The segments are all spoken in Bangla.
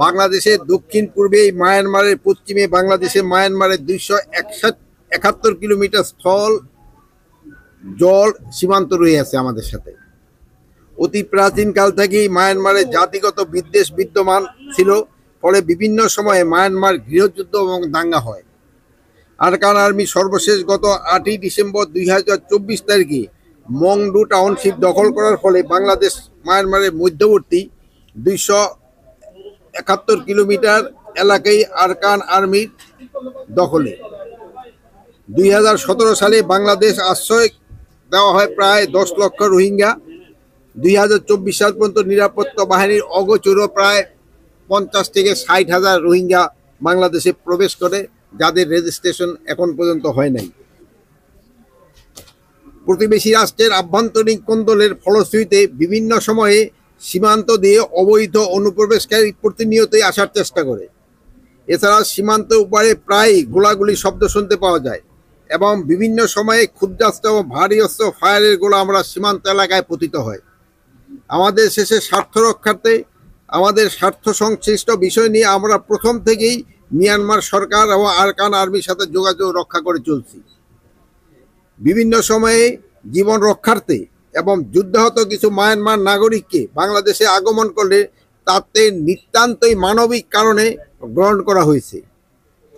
বাংলাদেশের দক্ষিণ পূর্বে মায়ানমারের পশ্চিমে বাংলাদেশের মায়ানমারের 271 কিলোমিটার স্থল জল সীমান্ত রয়েছে আমাদের সাথে। অতি প্রাচীনকাল থেকেই মায়ানমারের জাতিগত বিদ্বেষ বিদ্যমান ছিল, ফলে বিভিন্ন সময়ে মায়ানমার গৃহযুদ্ধ এবং দাঙ্গা হয়। আরাকান আর্মি সর্বশেষ গত 8ই ডিসেম্বর 2024 তারিখে মংডু টাউনশিপ দখল করার ফলে বাংলাদেশ মায়ানমারের মধ্যবর্তী 271 কিলোমিটার এলাকায় আরাকান আর্মির দখলে। 2017 সালে বাংলাদেশ আশ্রয় দেওয়া হয় প্রায় 10 লক্ষ রোহিঙ্গা। 2024 সাল পর্যন্ত নিরাপত্তা বাহিনীর অগোচর প্রায় 50 থেকে 60 হাজার রোহিঙ্গা বাংলাদেশে প্রবেশ করে, যাদের রেজিস্ট্রেশন এখন পর্যন্ত হয় নাই। প্রতিবেশী রাষ্ট্রের আভ্যন্তরীণ কোন্দলের ফলশ্রুতিতে বিভিন্ন সময়ে সীমান্ত দিয়ে অবৈধ অনুপ্রবেশকারী প্রতিনিয়তই আসার চেষ্টা করে। এছাড়া সীমান্তের উপরে প্রায় গোলাগুলি শব্দ শুনতে পাওয়া যায় এবং বিভিন্ন সময়ে ক্ষুদ্রাস্ত্র এবং ভারী অস্ত্র ফায়ারের গোলা আমরা সীমান্ত এলাকায় পতিত হয়। আমাদের শেষে স্বার্থ রক্ষার্থে আমাদের স্বার্থ সংশ্লিষ্ট বিষয় নিয়ে আমরা প্রথম থেকেই মিয়ানমার সরকার এবং আরাকান আর্মির সাথে যোগাযোগ রক্ষা করে চলছি। বিভিন্ন সময়ে জীবন রক্ষার্থে এবং যুদ্ধাহত কিছু মায়ানমার নাগরিককে বাংলাদেশে আগমন করলে তাতে নিতান্তই মানবিক কারণে গ্রহণ করা হয়েছে।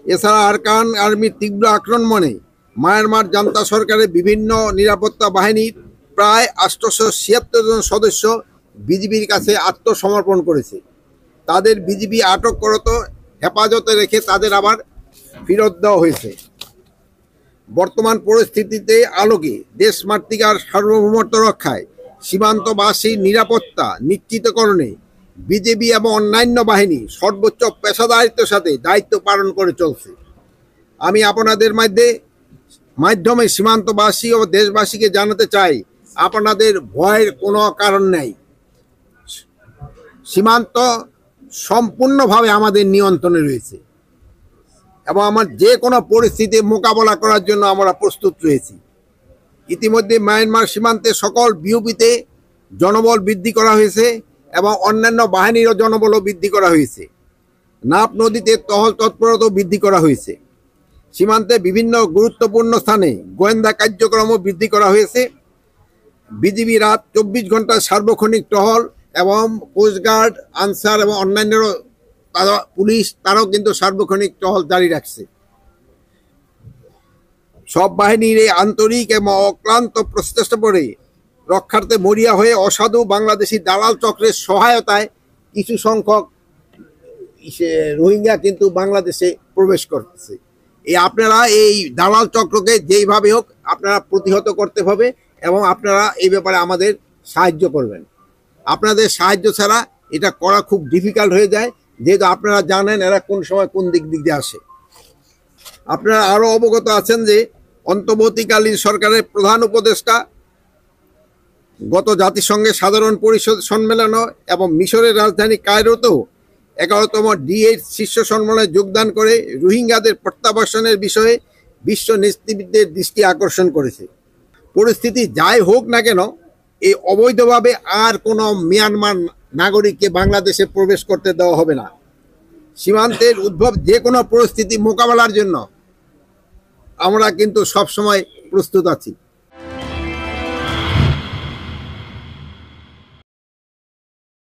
এছাড়া আরাকান আর্মির তীব্র আক্রমণে মায়ানমার জান্তা সরকারের বিভিন্ন নিরাপত্তা বাহিনীর প্রায় 876 জন সদস্য বিজিবির কাছে আত্মসমর্পণ করেছে। তাদের বিজিবি আটক করত হেফাজতে রেখে তাদের আবার ফেরত দেওয়া হয়েছে। বর্তমান পরিস্থিতিতে আলোকে দেশমাতৃকার সার্বভৌমত্ব রক্ষায় সীমান্তবাসীর নিরাপত্তা নিশ্চিতকরণে বিজেপি এবং অন্যান্য বাহিনী সর্বোচ্চ পেশাদারিত্বের সাথে দায়িত্ব পালন করে চলছে। আমি আপনাদের মাধ্যমে সীমান্তবাসী ও দেশবাসীকে জানাতে চাই, আপনাদের ভয়ের কোনো কারণ নেই। সীমান্ত সম্পূর্ণভাবে আমাদের নিয়ন্ত্রণে রয়েছে এবং আমার যে কোনো পরিস্থিতি মোকাবেলা করার জন্য আমরা প্রস্তুত রয়েছি। ইতিমধ্যে মায়ানমার সীমান্তে সকল বিওপিতে জনবল বৃদ্ধি করা হয়েছে এবং অন্যান্য বাহিনীরও জনবলও বৃদ্ধি করা হয়েছে। নাপ নদীতে টহল তৎপরতাও বৃদ্ধি করা হয়েছে। সীমান্তে বিভিন্ন গুরুত্বপূর্ণ স্থানে গোয়েন্দা কার্যক্রমও বৃদ্ধি করা হয়েছে। বিজিবি রাত 24 ঘন্টা সার্বক্ষণিক টহল এবং কোস্টগার্ড, আনসার এবং অন্যান্য পুলিশ তারাও কিন্তু সার্বক্ষণিক টহল জারি রাখছে। সব বাহিনীর এই আন্তরিক এবং অক্লান্ত প্রচেষ্টা পরে রক্ষার্থে মরিয়া হয়ে অসাধু বাংলাদেশি দালাল চক্রের সহায়তায় কিছু সংখ্যক রোহিঙ্গা কিন্তু বাংলাদেশে প্রবেশ করতেছে। আপনারা এই দালাল চক্রকে যেইভাবে হোক আপনারা প্রতিহত করতে হবে এবং আপনারা এই ব্যাপারে আমাদের সাহায্য করবেন। আপনাদের সাহায্য ছাড়া এটা করা খুব ডিফিকাল্ট হয়ে যায়, যেহেতু আপনারা জানেন এরা কোন সময় কোন দিক দিয়ে আসে। আপনারা আরও অবগত আছেন যে অন্তর্বর্তীকালীন সরকারের প্রধান উপদেষ্টা গত জাতিসংঘের সাধারণ পরিষদ সম্মেলন এবং মিশরের রাজধানী কায়রোতেও 11তম D8 শীর্ষ সম্মেলনে যোগদান করে রোহিঙ্গাদের প্রত্যাবাসনের বিষয়ে বিশ্ব নেতৃবৃন্দের দৃষ্টি আকর্ষণ করেছে। পরিস্থিতি যাই হোক না কেন, এই অবৈধভাবে আর কোনো মিয়ানমার নাগরিককে বাংলাদেশে প্রবেশ করতে দেওয়া হবে না। সীমান্তের উদ্ভব যে কোনো পরিস্থিতি মোকাবেলার জন্য আমরা কিন্তু সবসময় প্রস্তুত আছি।